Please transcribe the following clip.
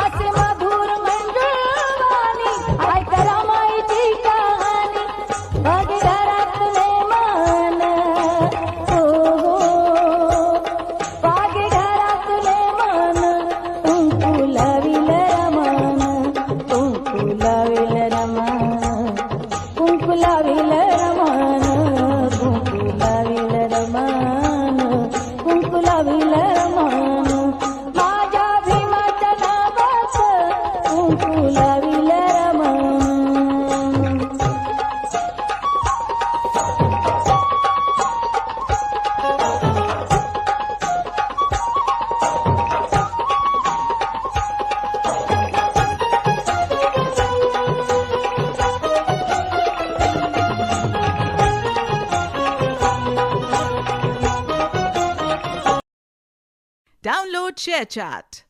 असे मधुर मंजुळवाणी ऐका रमाईची कहाणी भाग्य घरातले मान हो भाग्य घरातले मान कुंकू लाविल रमान कुंकू लाविल रमान कुंकू लाविल रमान कुंकू लाविल रमान कुंकू लाविल रमान माझ्या भीमाच्या नावात कुंकू लाविल रमान. Download ShareChat.